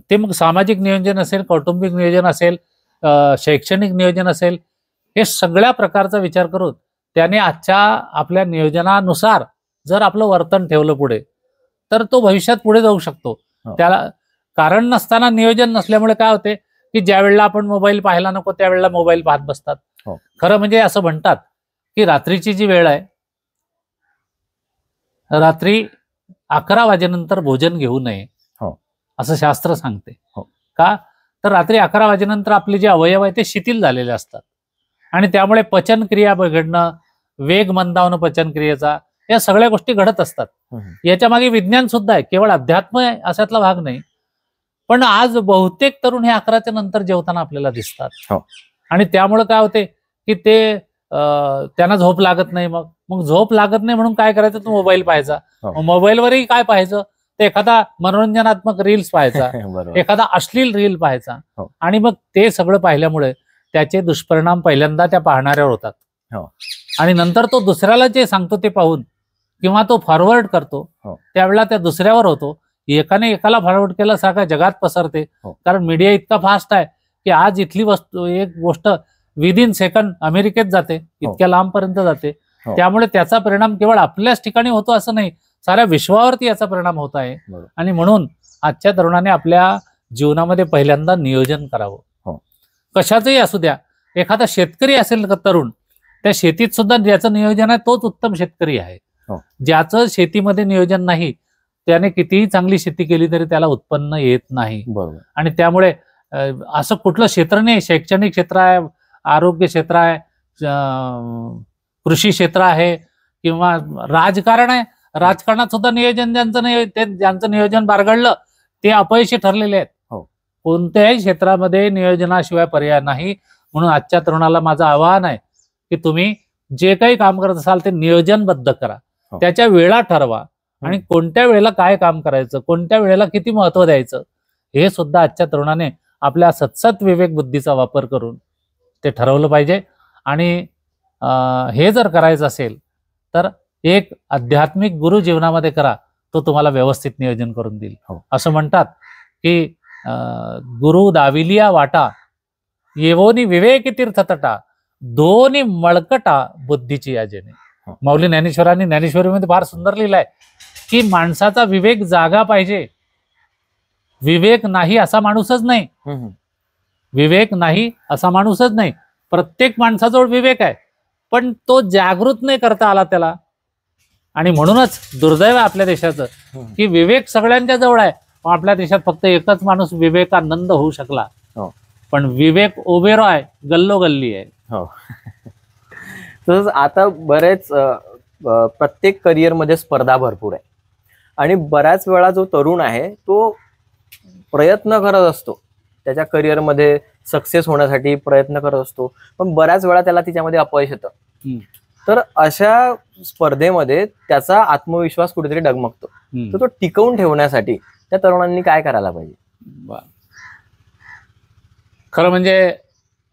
ते मग सामाजिक नियोजन असेल, कौटुंबिक नियोजन असेल, शैक्षणिक नियोजन असेल, हे सगळ्या प्रकारचा विचार करून त्याने आजच्या आपल्या नियोजनानुसार जर आपलं वर्तन ठेवलं पुढे, तर तो भविष्यात पुढे जाऊ शकतो. त्याला कारण नसताना नियोजन नसल्यामुळे काय होते की ज्या वेळेला आपण मोबाईल पाहायला नको त्यावेळेला मोबाईल पाहत बसतात. खरं म्हणजे असं म्हणतात की रात्रीची जी वेळ आहे, रात्री 11 वाजेनंतर भोजन घेऊ नये असं शास्त्र सांगते. का तर रात्री 11 वाजेनंतर आपले जे अवयव आहे ते शिथिल झालेले असतात, आणि त्यामुळे पचनक्रिया बिघडणं, वेग मंदावणं पचनक्रियेचा, या सगळ्या गोष्टी घडत असतात. याच्या मागे विज्ञान सुद्धा आहे, केवळ अध्यात्म आहे अशातला भाग नाही. पण आज बहुतेक तरुण हे 11च्या नंतर जेवताना आपल्याला दिसतात, आणि त्यामुळे काय होते की ते त्यांना झोप लागत नाही. मग झोप लागत नाही म्हणून काय करायचं, तो मोबाईल पाहायचा. मोबाईलवरही काय पाहायचं, ते एखादा मनोरंजनात्मक रील्स पाहायचा, एखादा अश्लील रील पाहायचा, आणि मग ते सगळं पाहिल्यामुळे त्याचे दुष्परिणाम पहिल्यांदा त्या पाहणाऱ्यावर होतात, आणि नंतर तो दुसऱ्याला जे सांगतो ते पाहून किंवा तो फॉरवर्ड करतो त्यावेळेला त्या दुसऱ्यावर होतो. एकाने एकाला फॉरवर्ड केलं सारखं जगात पसरते. कारण मीडिया इतका फास्ट आहे की आज इथली वस्तू एक गोष्ट विदिन सेकंड अमेरिकेत जाते, इतक्या लांबपर्यंत जाते. त्यामुळे त्याचा परिणाम केवळ आपल्याच ठिकाणी होतो असं नाही, साऱ्या विश्वावरती याचा परिणाम होत आहे. आणि म्हणून आजच्या तरुणाने आपल्या जीवनामध्ये पहिल्यांदा नियोजन करावं. कशाचंही असू द्या, एखादा शेतकरी असेल का तरुण, त्या शेतीत सुद्धा ज्याचं नियोजन आहे तोच उत्तम शेतकरी आहे. ज्याचं शेतीमध्ये नियोजन नाही त्याने कितीही चांगली शेती केली तरी त्याला उत्पन्न येत नाही. आणि त्यामुळे असं कुठलं क्षेत्र नाही, शैक्षणिक क्षेत्र आहे, आरोग्य क्षेत्र आहे, कृषी क्षेत्र आहे किंवा राजकारण आहे, राजकारणात सुद्धा नियोजन ज्यांचं नियोजन बारगडलं ते अपयशी ठरलेले आहेत. कोणत्याही क्षेत्रामध्ये नियोजनाशिवाय पर्याय नाही. म्हणून आजच्या तरुणाला माझं आवाहन आहे की तुम्ही जे काही काम करत असाल ते नियोजनबद्ध करा, त्याच्या वेळा ठरवा, आणि कोणत्या वेळेला काय काम करायचं, कोणत्या वेळेला किती महत्व द्यायचं, हे सुद्धा आजच्या तरुणाने आपल्या सतसत विवेक बुद्धीचा वापर करून ते ठरवलं पाहिजे. आणि हे जर करायचं असेल तर एक आध्यात्मिक गुरु जीवनामध्ये करा, तो तुम्हाला व्यवस्थित नियोजन करून देईल. असं म्हणतात की गुरु दाविलिया वाटा, येवोनी विवेक तीर्थतटा, दोन्ही मळकटा बुद्धीची याजेने. माऊली ज्ञानेश्वरांनी ज्ञानेश्वरीमध्ये फार सुंदर लिहिलंय की माणसाचा विवेक जागा पाहिजे. विवेक नाही असा माणूसच नाही, विवेक नाही असा माणूसच नाही. प्रत्येक माणसाजवळ विवेक आहे, पण तो जागृत नाही करता आला त्याला. आणि म्हणूनच दुर्दैव आहे आपल्या देशाचं की विवेक सगळ्यांच्या जवळ आहे, पण आपल्या देशात फक्त एकच माणूस विवेकानंद होऊ शकला. पण विवेक ओबेरॉय गल्लोगल्ली आहे. तसंच आता बरेच प्रत्येक करिअरमध्ये स्पर्धा भरपूर आहे, आणि बऱ्याच वेळा जो तरुण आहे तो प्रयत्न करत असतो, त्याच्या करिअरमध्ये सक्सेस होण्यासाठी प्रयत्न करत असतो, पण बऱ्याच वेळा त्याला तिच्यामध्ये अपयश येतं. तर अशा स्पर्धेमध्ये त्याचा आत्मविश्वास कुठेतरी डगमगतो. तर तो टिकवून ठेवण्यासाठी त्या तरुणांनी काय करायला पाहिजे? खरं म्हणजे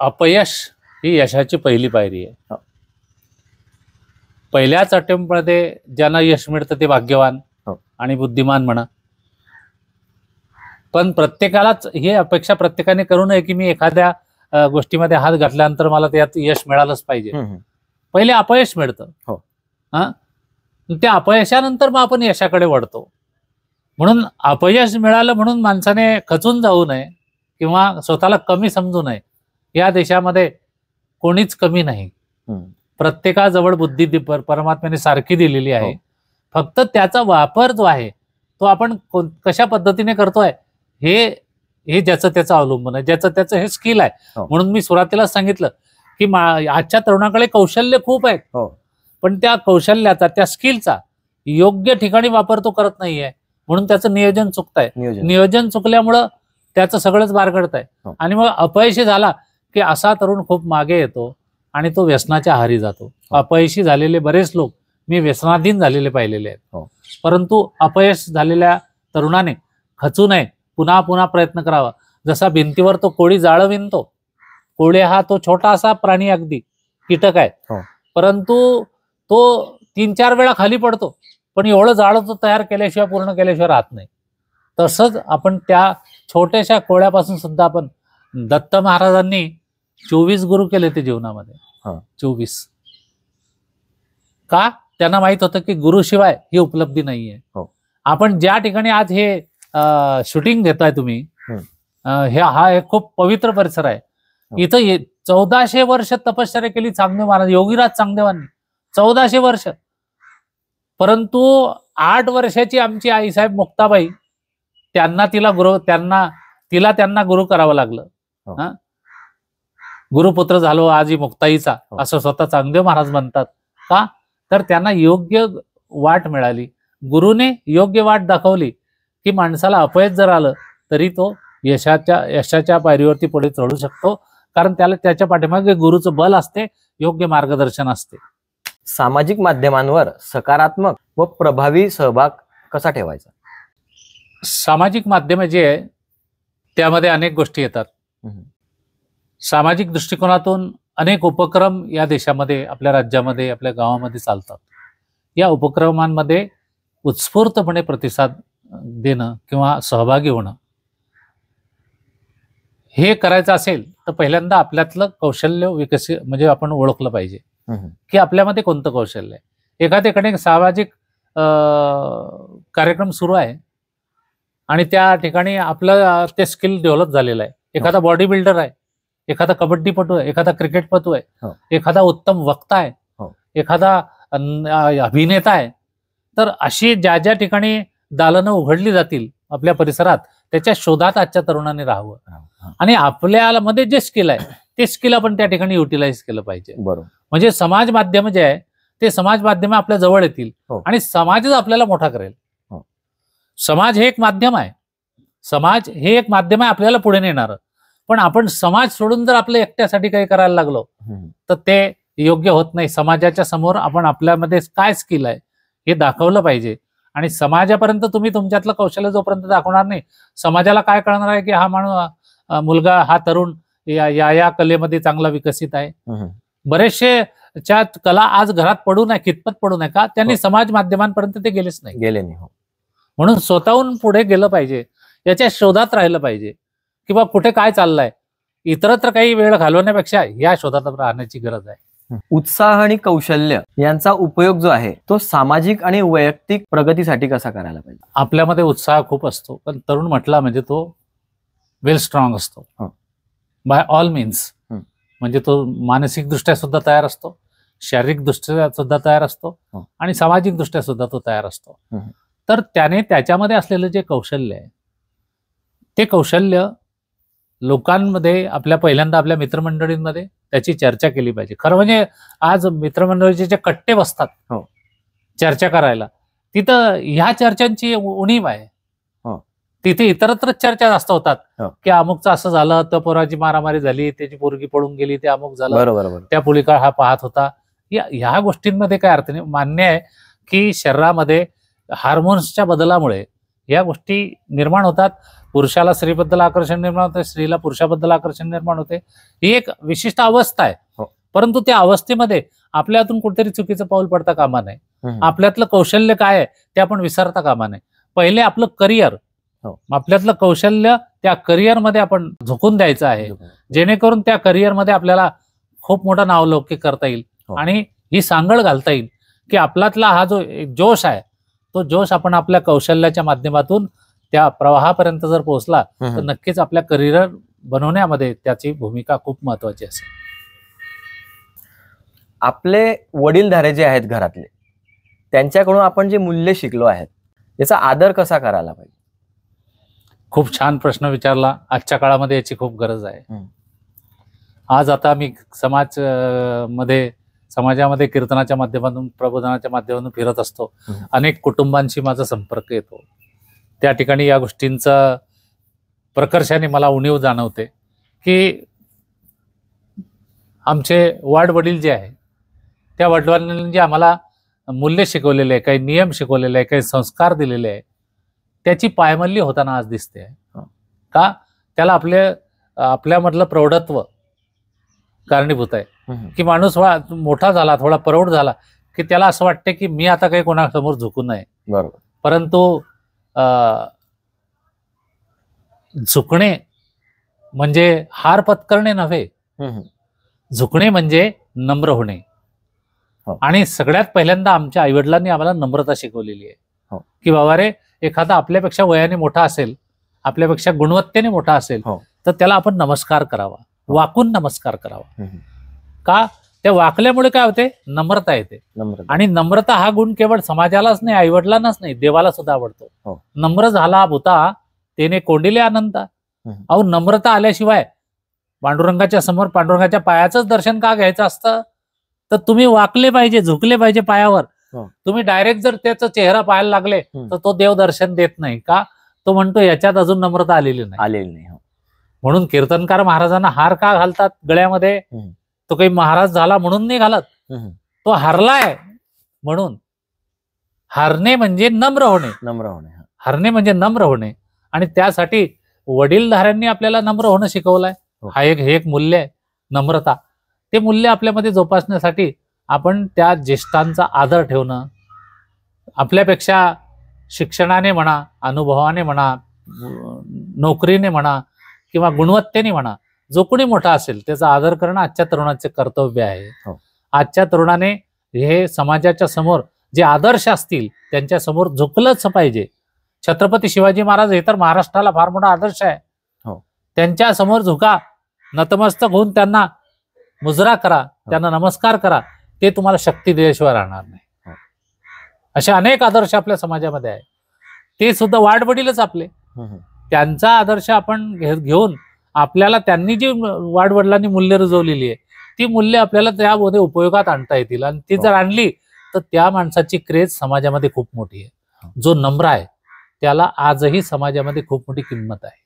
अपयश ही यशाची पहिली पायरी आहे. पहिल्याच अटेम्प्टमध्ये ज्यांना यश मिळतं ते भाग्यवान आणि बुद्धिमान म्हणा. पण प्रत्येकालाच ही अपेक्षा प्रत्येकाने करू नये की मी एखाद्या गोष्टीमध्ये हात घातल्यानंतर मला त्यात यश मिळालंच पाहिजे. पहिले अपयश मिळतं, त्या अपयशानंतर मग आपण यशाकडे वळतो. म्हणून अपयश मिळालं म्हणून माणसाने खचून जाऊ नये किंवा स्वतःला कमी समजू नये. या देशामध्ये कोणीच कमी नाही. प्रत्येकाजवळ बुद्धी परमात्म्याने सारखी दिलेली आहे. फक्त त्याचा वापर जो आहे तो आपण कशा पद्धतीने करतोय हे ज्याचं त्याचं अवलंबून आहे, ज्याचं त्याचं हे स्किल आहे. म्हणून मी सुरुवातीला सांगितलं की आजच्या तरुणाकडे कौशल्य खूप आहेत, पण त्या कौशल्याचा, त्या स्किलचा योग्य ठिकाणी वापर तो करत नाहीये. म्हणून त्याचं नियोजन चुकतंय. नियोजन चुकल्यामुळं त्याचं सगळंच बारगडत आहे. आणि मग अपयशी झाला की असा तरुण खूप मागे येतो आणि तो व्यसनाच्या आहारी जातो. अपयशी झालेले बरेच लोक मी व्यसनाधीन झालेले पाहिलेले आहेत. परंतु अपयश झालेल्या तरुणाने खचू नये, पुन्हा पुन्हा प्रयत्न करावा. जसा भिंतीवर तो कोळी जाळं विणतो, कोळी हा तो छोटासा प्राणी, अगदी कीटक आहे, परंतु तो 3-4 वेळा खाली पडतो, पण एवढं जाळं तो तयार केल्याशिवाय, पूर्ण केल्याशिवाय राहत नाही. तसंच आपण त्या छोट्याशा कोळ्यापासून सुद्धा आपण, दत्त महाराजांनी 24 गुरु केले ते जीवनामध्ये. 24 का? त्यांना माहित होतं की गुरुशिवाय ही उपलब्धी नाहीये. आपण ज्या ठिकाणी आज हे शूटिंग घेताय तुम्ही, हा एक खूप पवित्र परिसर आहे. इथं 1400 वर्ष तपश्चर्या केली चांगदेव महाराज, योगीराज चांगदेवांनी 1400 वर्ष. परंतु 8 वर्षाची आमची आईसाहेब मुक्ताबाई, त्यांना गुरु करावं लागलं. गुरुपुत्र झालो आज ही मुक्ताईचा, असं स्वतः चांगदेव महाराज म्हणतात. का? तर त्यांना योग्य वाट मिळाली, गुरुने योग्य वाट दाखवली की माणसाला अपयश जर आलं तरी तो यशाच्या पायरीवरती पुढे चढू शकतो. कारण त्याच्या पाठीमागे गुरुचं बल असते, योग्य मार्गदर्शन असते. सामाजिक माध्यमांवर सकारात्मक व प्रभावी सहभाग कसा ठेवायचा? सामाजिक माध्यम जे आहे त्यामध्ये अनेक गोष्टी येतात. सामाजिक दृष्टिकोनातून अनेक उपक्रम या देशामध्ये, आपल्या राज्यामध्ये, आपल्या गावामध्ये चालतात. या उपक्रमांमध्ये उत्स्फूर्तपणे प्रतिसाद देणं किंवा सहभागी होणं, हे करायचं असेल तर पहिल्यांदा आपल्यातलं कौशल्य विकसित, म्हणजे आपण ओळखलं पाहिजे की आपल्यामध्ये कोणतं कौशल्य आहे. एखाद्याकडे सामाजिक कार्यक्रम सुरू आहे आणि त्या ठिकाणी आपलं ते स्किल डेव्हलप झालेलं आहे. एखादा बॉडी बिल्डर आहे, एखादा कबड्डीपटू आहे, एखादा क्रिकेटपटू आहे, एखादा उत्तम वक्ता आहे, एखादा अभिनेता आहे. तर अशी ज्या ज्या ठिकाणी दालनं उघडली जातील आपल्या परिसरात, त्याच्या शोधात आजच्या तरुणांनी राहावं. आणि आपल्यामध्ये जे स्किल आहे ते स्किल आपण त्या ठिकाणी युटिलाइज केलं पाहिजे. बरोबर. म्हणजे समाज माध्यम जे आहे ते समाज माध्यम आपल्या जवळ येतील आणि समाजच आपल्याला मोठा करेल. समाज हे एक माध्यम आहे, समाज हे एक माध्यम आहे आपल्याला पुढे नेणार. पण आपण समाज सोडून जर आपल्या एकट्यासाठी काही करायला लागलो तर ते योग्य होत नाही. समाजाच्या समोर आपण आपल्यामध्ये काय स्किल आहे हे दाखवलं पाहिजे. आणि समाजापर्यंत तुम्ही तुमच्यातलं कौशल्य जोपर्यंत दाखवणार नाही, समाजाला काय कळणार आहे की हा मुलगा, हा तरुण या कलेमध्ये चांगला विकसित आहे. बरेचसे कला आज घरात पडून आहे, कितपत पडून आहे का? त्यांनी समाज माध्यमांपर्यंत ते गेले नाही. म्हणून स्वतःहून पुढे गेलं पाहिजे, याच्या शोधात राहिलं पाहिजे किंवा कुठे काय चाललंय, इतरत्र काही वेळ घालवण्यापेक्षा या शोधात राहण्याची गरज आहे. उत्साह आणि कौशल्य यांचा उपयोग जो आहे तो सामाजिक आणि वैयक्तिक प्रगतीसाठी कसा करायला पाहिजे? आपल्यामध्ये उत्साह खूप असतो, पण तरुण म्हटला म्हणजे तो वेल स्ट्रॉंग असतो बाय ऑल मीन्स. म्हणजे तो मानसिक दृष्ट्या सुद्धा तयार असतो, शारीरिक दृष्ट्या सुद्धा तयार असतो आणि सामाजिक दृष्ट्या सुद्धा तो तयार असतो. तर त्याने त्याच्यामध्ये असलेलं जे कौशल्य आहे ते कौशल्य लोकांमध्ये, पहिल्यांदा आपल्या मित्रमंडळींमध्ये त्याची चर्चा केली पाहिजे. खरं म्हणजे आज मित्रमंडळीचे जे कट्टे बसतात चर्चा करायला, तिथं ह्या चर्चांची उणीव आहे. तिथे इतरत्रच चर्चा जास्त होतात की अमुकचं असं झालं, तर पोराची मारामारी झाली, त्याची पोरगी पळून गेली, ते अमुक झालं, त्या पुलिका हा पाहत होता. ह्या गोष्टींमध्ये काय अर्थ नाही. मान्य आहे की शरीरामध्ये हार्मोन्सच्या बदलामुळे या गोष्टी निर्माण होतात. पुरुषाला स्त्रीबद्दल आकर्षण निर्माण होते, स्त्रीला पुरुषाबद्दल आकर्षण निर्माण होते. ही एक विशिष्ट अवस्था आहे. परंतु त्या अवस्थेमध्ये आपल्यातून कुठेतरी चुकीचं पाऊल पडता कामा नये. आपल्यातलं कौशल्य काय आहे ते आपण विसरता कामा नये. पहिले आपलं करिअर, आपल्यातलं कौशल्य त्या करिअरमध्ये आपण झोकून द्यायचं आहे, जेणेकरून त्या करिअरमध्ये आपल्याला खूप मोठा नावलौकिक करता येईल आणि ही सांगड घालता येईल की आपल्यातला हा जो जोश आहे तो जोश आपण आपल्या कौशल्याच्या माध्यमातून त्या प्रवाहापर्यंत जर पोहोचला तर नक्कीच आपल्या करिअर बनवण्यामध्ये त्याची भूमिका खूप महत्वाची असेल. आपले वडीलधारे जे आहेत घरातले, त्यांच्याकडून आपण जे मूल्य शिकलो आहेत याचा आदर कसा करायला पाहिजे? खूप छान प्रश्न विचारला. आजच्या काळामध्ये याची खूप गरज आहे. आज आता मी समाजामध्ये कीर्तनाच्या माध्यमातून, प्रबोधनाच्या माध्यमातून फिरत असतो. अनेक कुटुंबांशी माझा संपर्क येतो. त्या ठिकाणी या गोष्टींचा प्रकर्षाने मला उणीव जाणवते की आमचे वडील जे आहे त्या वडिलांनी जे आम्हाला मूल्य शिकवलेले आहे, काही नियम शिकवलेले आहे, काही संस्कार दिलेले आहे, त्याची पायमल्ली होताना आज दिसते आहे. का? त्याला आपल्यामधलं प्रौढत्व कारणीभूत आहे की माणूस मोठा झाला, थोडा प्रौढ झाला की त्याला असं वाटते की मी आता काही कोणासमोर झुकू नये. बरोबर. परंतु झुकणे म्हणजे हार पत्करणे नव्हे, झुकणे म्हणजे नम्र होणे. आणि सगळ्यात पहिल्यांदा आमच्या आईवडिलांनी आम्हाला नम्रता शिकवलेली आहे की बाबा रे, एखादा आपल्यापेक्षा वयाने मोठा असेल, आपल्यापेक्षा गुणवत्तेने मोठा असेल तर त्याला आपण नमस्कार करावा, वाकून नमस्कार करावा. का? त्या वाकल्यामुळे काय होते? नम्रता येते. आणि नम्रता हा गुण केवळ समाजालाच नाही, आईवडिलांनाच नाही, देवाला सुद्धा आवडतो. नम्र झाला भूता तेने कोंडिले आनंदा. अहो, नम्रता आल्याशिवाय पांडुरंगाच्या समोर पांडुरंगाच्या पायाचंच दर्शन का घ्यायचं असतं? तर तुम्ही वाकले पाहिजे, झुकले पाहिजे पायावर. तुम्ही डायरेक्ट जर त्याचा चेहरा पाहायला लागले तर तो देव दर्शन देत नाही. का? तो म्हणतो याच्यात अजून नम्रता आलेली नाही. म्हणून कीर्तनकार महाराजांना हार का घालतात गळ्यामध्ये? तो काही महाराज झाला म्हणून नाही घालत, तो हारलाय म्हणून. हारणे म्हणजे नम्र होणे. हारणे म्हणजे नम्र होणे. आणि त्यासाठी वडीलधाऱ्यांनी आपल्याला नम्र होणं शिकवलंय. हा एक मूल्य आहे, नम्रता. ते मूल्य आपल्यामध्ये जोपासण्यासाठी आपण त्या ज्येष्ठांचा आदर ठेवणं, आपल्यापेक्षा शिक्षणाने म्हणा, अनुभवाने म्हणा, नोकरीने म्हणा किंवा गुणवत्तेने म्हणा, जो कोणी मोठा असेल त्याचा आदर करणं आजच्या तरुणाचे कर्तव्य आहे. आजच्या तरुणाने हे समाजाच्या समोर जे आदर्श असतील त्यांच्या समोर झुकलंच पाहिजे. छत्रपती शिवाजी महाराज हे तर महाराष्ट्राला फार मोठा आदर्श आहे. त्यांच्या समोर झुका, नतमस्तक होऊन त्यांना मुजरा करा, त्यांना नमस्कार करा. ते तुम्हाला शक्ती दिल्याशिवाय राहणार नाही. असे अनेक आदर्श आपल्या समाजामध्ये आहे. ते सुद्धा वाडवडीलच आपले. त्यांचा आदर्श आपण घेऊन आपल्याला त्यांनी जी वाडवडिलांनी मूल्य रुजवलेली आहे ती मूल्य आपल्याला त्यामध्ये उपयोगात आणता येतील. आणि ती जर आणली तर त्या माणसाची क्रेज समाजामध्ये खूप मोठी आहे. जो नम्र आहे त्याला आजही समाजामध्ये खूप मोठी किंमत आहे.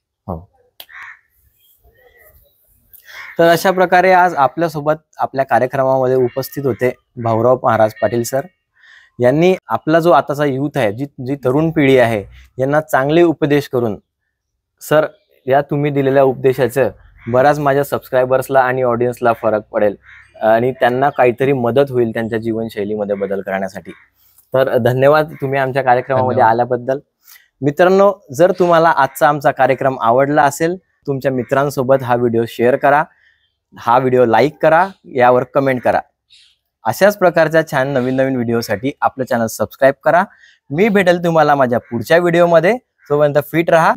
तर अशा प्रकारे आज आपल्यासोबत आपल्या कार्यक्रमामध्ये उपस्थित होते भाऊराव महाराज पाटील सर. यांनी आपला जो आताचा युथ आहे, जी तरुण पिढी आहे, यांना चांगले उपदेश करून, सर या तुम्ही दिलेल्या उपदेशाचं बराच माझ्या सबस्क्रायबर्सला आणि ऑडियन्सला फरक पडेल आणि त्यांना काहीतरी मदत होईल त्यांच्या जीवनशैलीमध्ये बदल करण्यासाठी. तर धन्यवाद तुम्ही आमच्या कार्यक्रमामध्ये आल्याबद्दल. मित्रांनो, जर तुम्हाला आजचा आमचा कार्यक्रम आवडला असेल, तुमच्या मित्रांसोबत हा व्हिडिओ शेअर करा, हा व्हिडिओ लाईक करा, यावर कमेंट करा. अशाच प्रकारच्या छान नवीन व्हिडिओसाठी आपलं चॅनल सबस्क्राईब करा. मी भेटेल तुम्हाला माझ्या पुढच्या व्हिडिओमध्ये. तोपर्यंत फिट राहा.